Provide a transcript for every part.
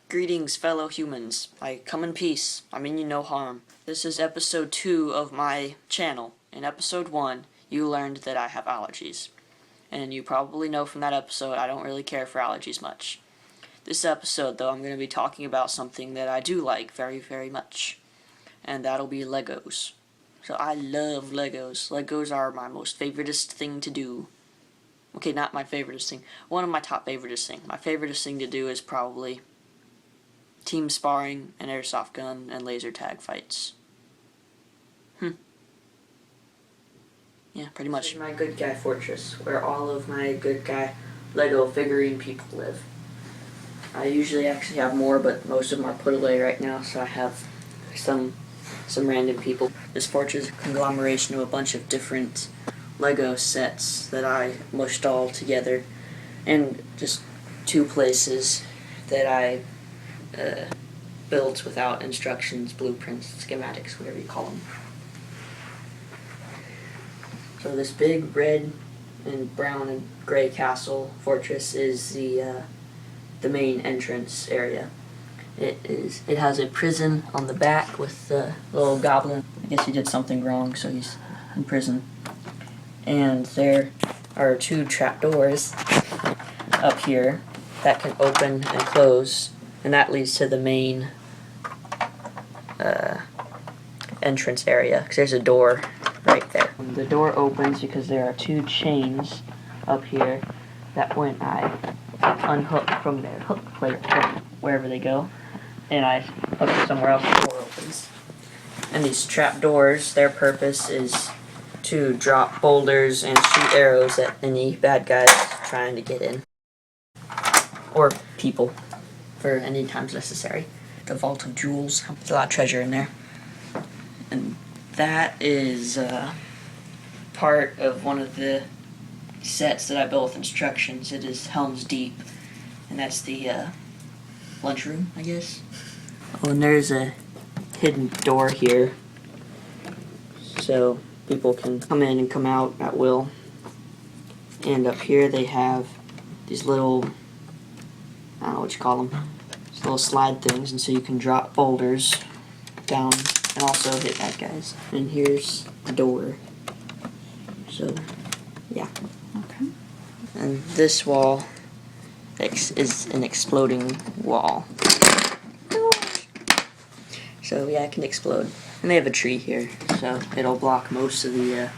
Greetings, fellow humans. I come in peace. I mean you no harm. This is episode 2 of my channel. In episode 1, you learned that I have allergies. And you probably know from that episode I don't really care for allergies much. This episode, though, I'm going to be talking about something that I do like very, very much. And that'll be Legos. So I love Legos. Legos are my most favoritist thing to do. Okay, not my favoritist thing. One of my top favoritist thing. My favoritist thing to do is probably team sparring, an airsoft gun, and laser tag fights. Yeah, pretty much. This is my good guy fortress, where all of my good guy Lego figurine people live. I usually actually have more, but most of them are put away right now, so I have some random people. This fortress is a conglomeration of a bunch of different Lego sets that I mushed all together, and just 2 places that I built without instructions, blueprints, schematics, whatever you call them. So this big red and brown and gray castle fortress is the main entrance area. It has a prison on the back with the little goblin. I guess he did something wrong, so he's in prison. And there are 2 trapdoors up here that can open and close, and that leads to the main entrance area, because there's a door right there. The door opens because there are 2 chains up here that when I unhook from their hook plate, wherever they go, and I hook it somewhere else, the door opens. And these trap doors, their purpose is to drop boulders and shoot arrows at any bad guys trying to get in. Or people, for any times necessary. The Vault of Jewels, there's a lot of treasure in there. And that is part of one of the sets that I built with instructions. It is Helm's Deep, and that's the lunchroom, I guess. Oh, and there's a hidden door here, so people can come in and come out at will. And up here they have these little, I don't know what you call them, these little slide things, and so you can drop boulders down and also hit bad guys. And here's the door. So, yeah. Okay. And this wall is an exploding wall. So yeah, it can explode. And they have a tree here, so it'll block most of the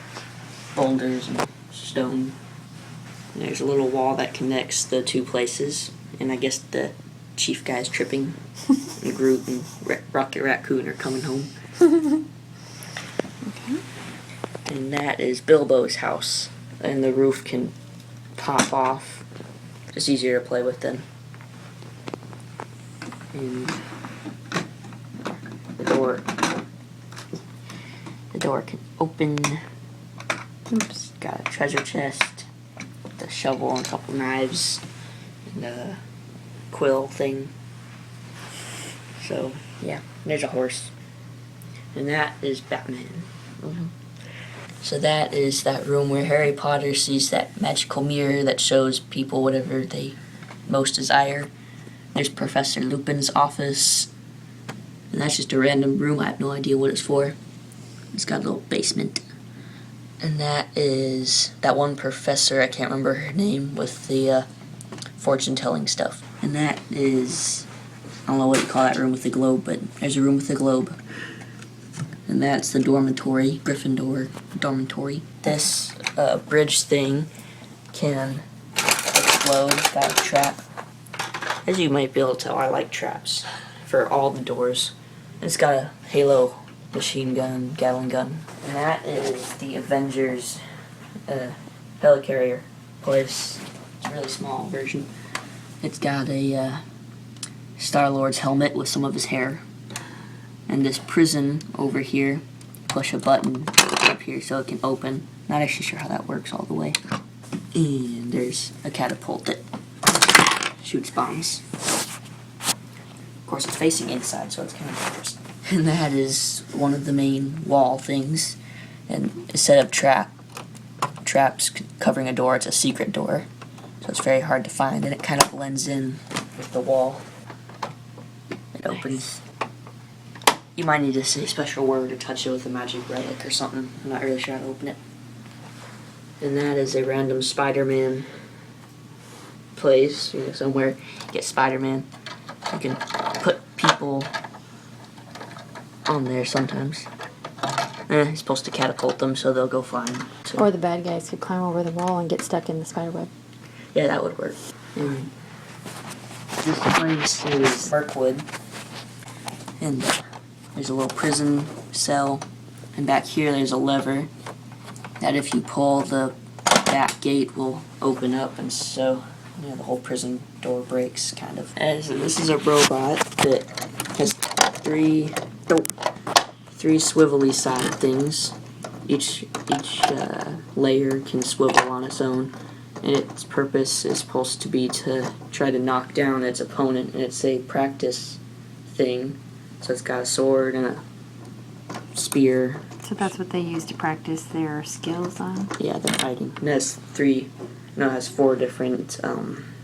boulders and stone. And there's a little wall that connects the 2 places, and I guess the chief guy's tripping, and Groot and Rocket Raccoon are coming home. Okay. And that is Bilbo's house, and the roof can pop off. It's easier to play with then. And the door can open. Oops. Got a treasure chest, the shovel and a couple knives, and a quill thing. So yeah, there's a horse. And that is Batman. So that is that room where Harry Potter sees that magical mirror that shows people whatever they most desire. There's Professor Lupin's office. And that's just a random room. I have no idea what it's for. It's got a little basement. And that is that one professor, I can't remember her name, with the fortune-telling stuff. And that is, I don't know what you call that room with the globe, but there's a room with a globe. And that's the dormitory, Gryffindor dormitory. This bridge thing can explode, got a trap. As you might be able to tell, I like traps for all the doors. It's got a Halo machine gun, Gatling gun. And that is the Avengers helicarrier place. It's a really small version. It's got a Star-Lord's helmet with some of his hair. And this prison over here, push a button up here so it can open. Not actually sure how that works all the way. And there's a catapult that shoots bombs. Of course, it's facing inside, so it's kind of dangerous. And that is one of the main wall things. and instead of traps covering a door, it's a secret door. So it's very hard to find, and it kind of blends in with the wall. It opens. You might need to say a special word or touch it with a magic relic or something. I'm not really sure how to open it. And that is a random Spider-Man place, somewhere. Get Spider-Man. You can put people on there sometimes. He's supposed to catapult them so they'll go flying. So. Or the bad guys could climb over the wall and get stuck in the spider web. Yeah, that would work. And this place is Parkwood. And there's a little prison cell. And back here there's a lever that if you pull, the back gate will open up, and so the whole prison door breaks, kind of. And so this is a robot that has three swivelly side things. Each layer can swivel on its own, and its purpose is supposed to be to try to knock down its opponent, and it's a practice thing. So it's got a sword and a spear. So that's what they use to practice their skills on? Yeah, they're fighting. And it has 4 different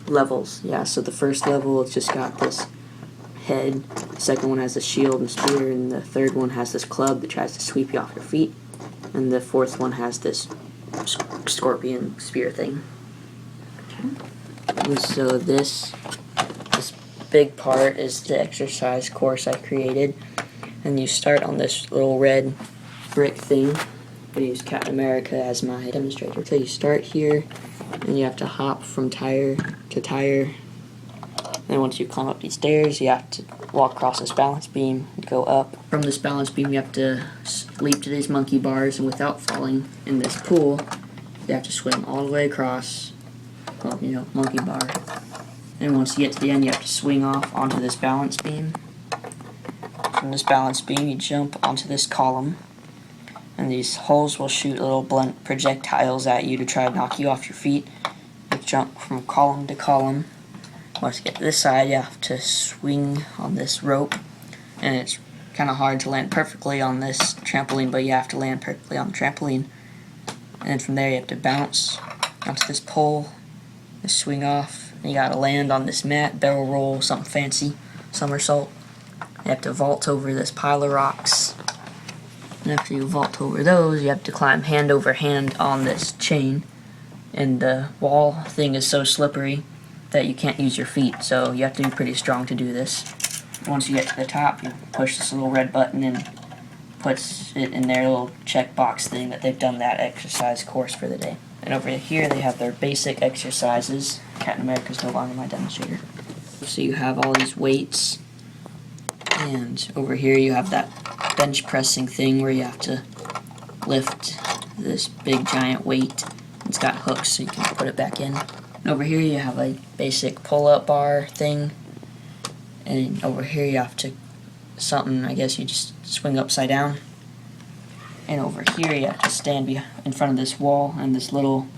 levels. Yeah, so the first level, it's just got this head. The second one has a shield and spear, and the third one has this club that tries to sweep you off your feet. And the fourth one has this scorpion spear thing. And so this big part is the exercise course I created. And you start on this little red brick thing. I use Captain America as my demonstrator. So you start here, and you have to hop from tire to tire. And once you climb up these stairs, you have to walk across this balance beam and go up. From this balance beam, you have to leap to these monkey bars, and without falling in this pool, you have to swim all the way across. Well, monkey bar. And once you get to the end, you have to swing off onto this balance beam. From this balance beam, you jump onto this column, and these holes will shoot little blunt projectiles at you to try to knock you off your feet. You jump from column to column. Once you get to this side, you have to swing on this rope, and it's kind of hard to land perfectly on this trampoline, but you have to land perfectly on the trampoline. And then from there, you have to bounce onto this pole, just swing off, and you gotta land on this mat, barrel roll, something fancy, somersault. You have to vault over this pile of rocks. And after you vault over those, you have to climb hand over hand on this chain. And the wall thing is so slippery that you can't use your feet, so you have to be pretty strong to do this. Once you get to the top, you push this little red button and puts it in their little checkbox thing that they've done that exercise course for the day. And over here they have their basic exercises. Captain America's no longer my demonstrator. So you have all these weights, and over here you have that bench pressing thing where you have to lift this big giant weight. It's got hooks so you can put it back in. And over here you have a basic pull-up bar thing, and over here you have to I guess you just swing upside down. And over here you have to stand in front of this wall, and this little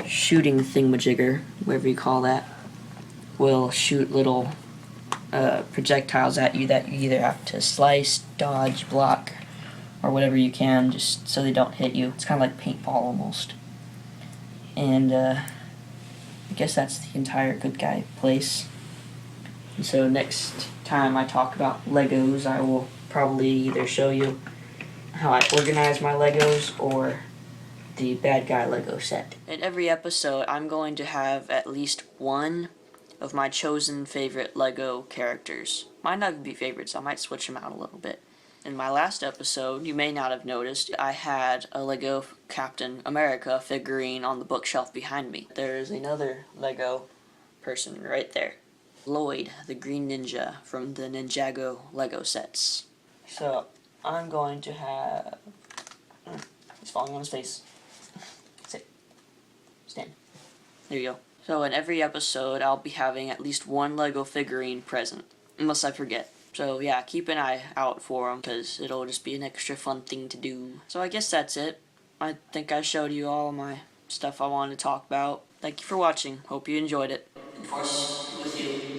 shooting thingamajigger, whatever you call that, will shoot little projectiles at you that you either have to slice, dodge, block, or whatever you can, just so they don't hit you. It's kind of like paintball almost. And I guess that's the entire Good Guy place. And so next time I talk about Legos, I will probably either show you how I organize my Legos or the Bad Guy Lego set. In every episode, I'm going to have at least one of my chosen favorite Lego characters. Might not be favorites, I might switch them out a little bit. In my last episode, you may not have noticed, I had a Lego Captain America figurine on the bookshelf behind me. There's another Lego person right there. Lloyd, the Green Ninja from the Ninjago Lego sets. So, I'm going to have... He's falling on his face. Sit. Stand. There you go. So in every episode, I'll be having at least one Lego figurine present, unless I forget. So yeah, keep an eye out for them, because it'll just be an extra fun thing to do. So I guess that's it. I think I showed you all my stuff I wanted to talk about. Thank you for watching. Hope you enjoyed it. Force with you.